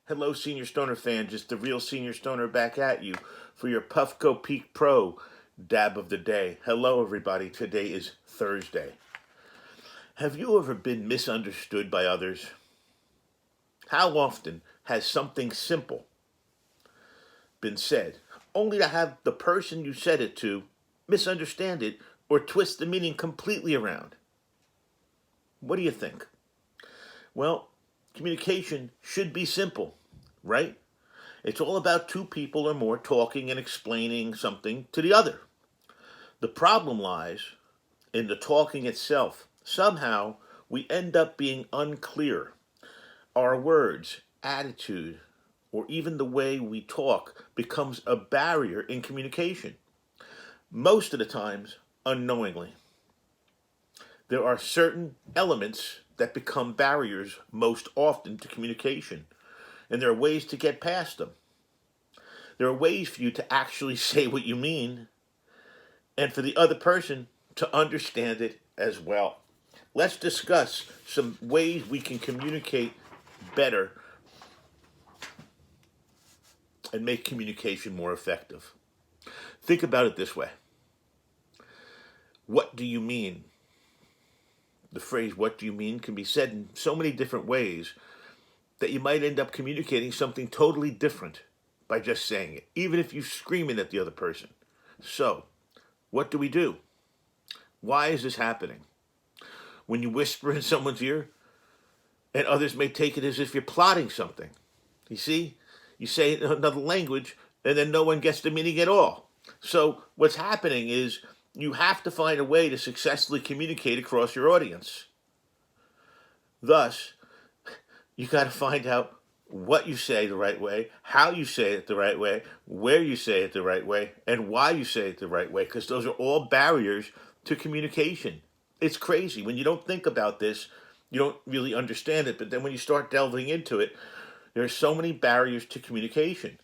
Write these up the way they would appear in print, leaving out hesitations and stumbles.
Hello, Senior Stoner fan. Just the real Senior Stoner back at you for your Puffco Peak Pro dab of the day. Hello, everybody. Today is Thursday. Have you ever been misunderstood by others? How often has something simple been said, only to have the person you said it to misunderstand it or twist the meaning completely around? What do you think? Well, communication should be simple, right? It's all about two people or more talking and explaining something to the other. The problem lies in the talking itself. Somehow, we end up being unclear. Our words, attitude, or even the way we talk becomes a barrier in communication. Most of the times, unknowingly. There are certain elements that become barriers most often to communication, and there are ways to get past them. There are ways for you to actually say what you mean and for the other person to understand it as well. Let's discuss some ways we can communicate better and make communication more effective. Think about it this way. What do you mean? The phrase, what do you mean, can be said in so many different ways that you might end up communicating something totally different by just saying it, even if you scream it at the other person. So, what do we do? Why is this happening? When you whisper in someone's ear, and others may take it as if you're plotting something. You see? You say it in another language, and then no one gets the meaning at all. So, what's happening is you have to find a way to successfully communicate across your audience. Thus, you got to find out what you say the right way, how you say it the right way, where you say it the right way, and why you say it the right way, because those are all barriers to communication. It's crazy. When you don't think about this, you don't really understand it, but then when you start delving into it, there are so many barriers to communication.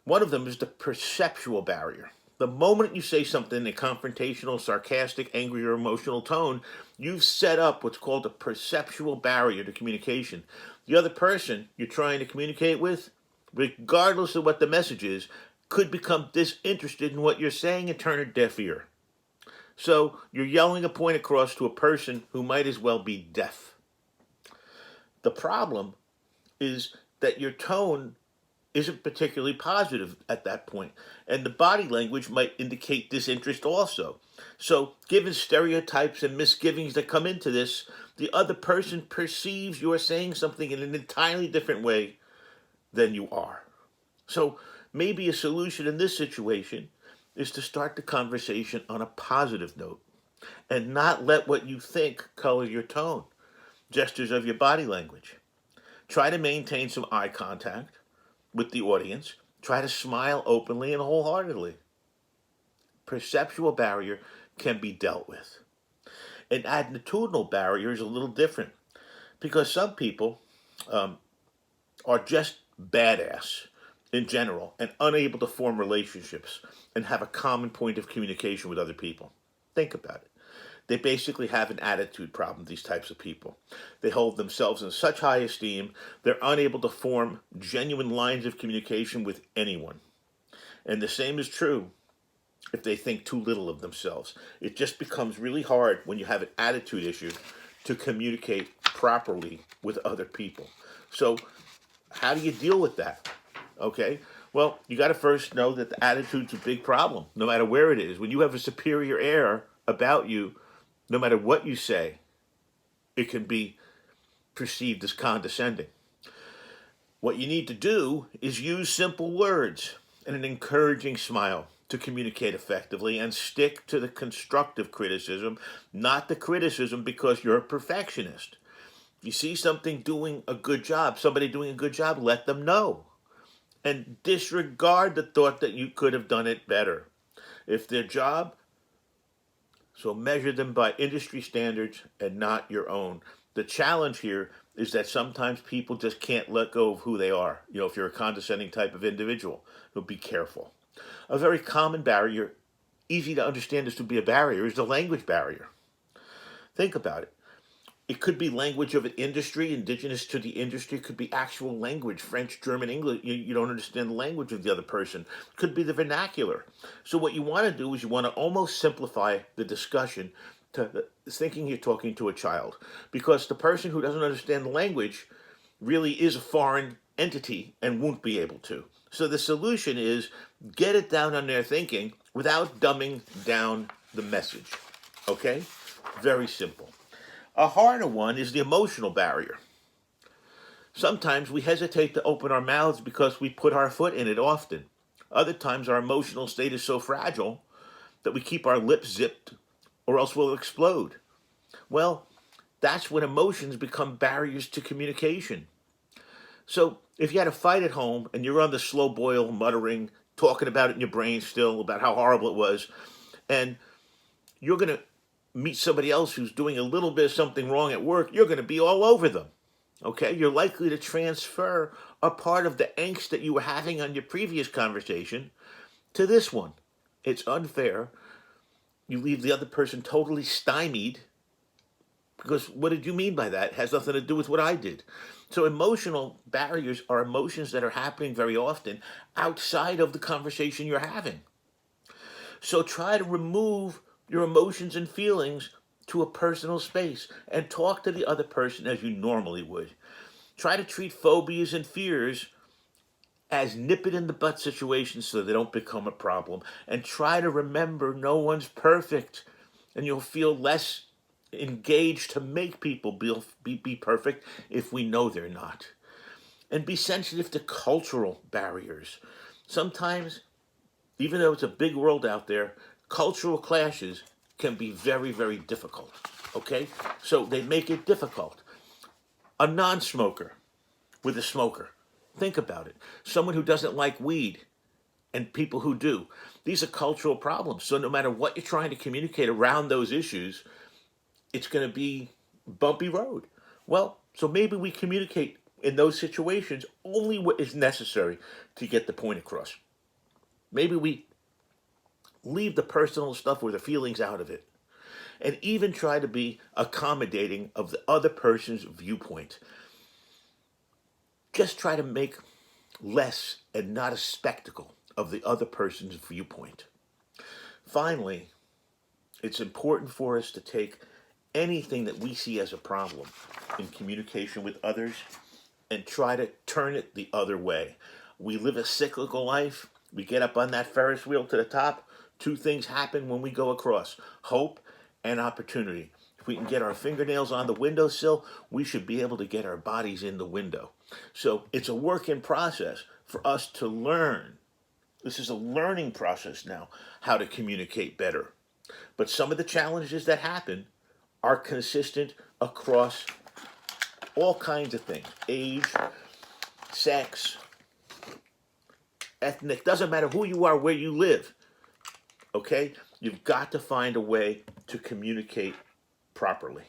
One of them is the perceptual barrier. The moment you say something in a confrontational, sarcastic, angry, or emotional tone, you've set up what's called a perceptual barrier to communication. The other person you're trying to communicate with, regardless of what the message is, could become disinterested in what you're saying and turn a deaf ear. So you're yelling a point across to a person who might as well be deaf. The problem is that your tone isn't particularly positive at that point, and the body language might indicate disinterest also. So, given stereotypes and misgivings that come into this, the other person perceives you're saying something in an entirely different way than you are. So, maybe a solution in this situation is to start the conversation on a positive note and not let what you think color your tone, gestures of your body language. Try to maintain some eye contact with the audience. Try to smile openly and wholeheartedly. Perceptual barrier can be dealt with. An attitudinal barrier is a little different because some people are just badass in general and unable to form relationships and have a common point of communication with other people. Think about it. They basically have an attitude problem, these types of people. They hold themselves in such high esteem, they're unable to form genuine lines of communication with anyone. And the same is true if they think too little of themselves. It just becomes really hard when you have an attitude issue to communicate properly with other people. So, how do you deal with that? Okay? Well, you got to first know that the attitude's a big problem, no matter where it is. When you have a superior air about you, no matter what you say, it can be perceived as condescending. What you need to do is use simple words and an encouraging smile to communicate effectively and stick to the constructive criticism, not the criticism because you're a perfectionist. If you see something doing a good job, somebody doing a good job, let them know. And disregard the thought that you could have done it better. If their job, so measure them by industry standards and not your own. The challenge here is that sometimes people just can't let go of who they are. You know, if you're a condescending type of individual, so be careful. A very common barrier, easy to understand as to be a barrier, is the language barrier. Think about it. It could be language of an industry, indigenous to the industry. It could be actual language, French, German, English. You don't understand the language of the other person. It could be the vernacular. So what you want to do is you want to almost simplify the discussion to thinking you're talking to a child. Because the person who doesn't understand the language really is a foreign entity and won't be able to. So the solution is get it down on their thinking without dumbing down the message. Okay? Very simple. A harder one is the emotional barrier. Sometimes we hesitate to open our mouths because we put our foot in it often. Other times our emotional state is so fragile that we keep our lips zipped or else we'll explode. Well, that's when emotions become barriers to communication. So if you had a fight at home and you're on the slow boil, muttering, talking about it in your brain still, about how horrible it was, and you're going to meet somebody else who's doing a little bit of something wrong at work, you're going to be all over them. Okay? You're likely to transfer a part of the angst that you were having on your previous conversation to this one. It's unfair. You leave the other person totally stymied because what did you mean by that? It has nothing to do with what I did. So emotional barriers are emotions that are happening very often outside of the conversation you're having. So try to remove your emotions and feelings to a personal space and talk to the other person as you normally would. Try to treat phobias and fears as nip it in the butt situations so they don't become a problem. And try to remember no one's perfect, and you'll feel less engaged to make people be perfect if we know they're not. And be sensitive to cultural barriers. Sometimes, even though it's a big world out there, cultural clashes can be very, very difficult. Okay? So they make it difficult. A non-smoker with a smoker. Think about it. Someone who doesn't like weed and people who do. These are cultural problems. So no matter what you're trying to communicate around those issues, it's going to be bumpy road. Well, so maybe we communicate in those situations only what is necessary to get the point across. Maybe we leave the personal stuff or the feelings out of it. And even try to be accommodating of the other person's viewpoint. Just try to make less and not a spectacle of the other person's viewpoint. Finally, it's important for us to take anything that we see as a problem in communication with others and try to turn it the other way. We live a cyclical life. We get up on that Ferris wheel to the top. Two things happen when we go across: hope and opportunity. If we can get our fingernails on the windowsill, we should be able to get our bodies in the window. So it's a work in process for us to learn. This is a learning process now, how to communicate better. But some of the challenges that happen are consistent across all kinds of things: age, sex, ethnic, doesn't matter who you are, where you live. Okay? You've got to find a way to communicate properly.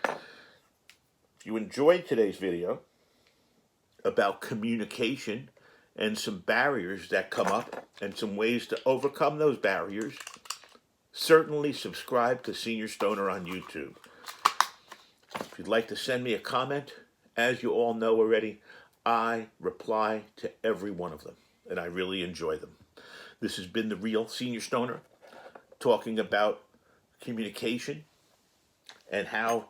If you enjoyed today's video about communication and some barriers that come up and some ways to overcome those barriers, certainly subscribe to Senior Stoner on YouTube. If you'd like to send me a comment, as you all know already, I reply to every one of them, and I really enjoy them. This has been the Real Senior Stoner, talking about communication and how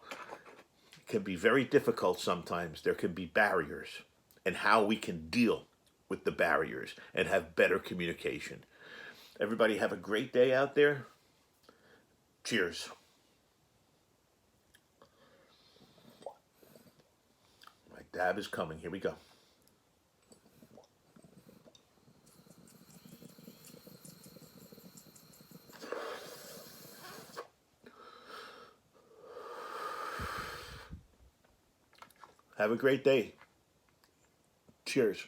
it can be very difficult sometimes. There can be barriers, and how we can deal with the barriers and have better communication. Everybody have a great day out there. Cheers. My dab is coming. Here we go. Have a great day. Cheers.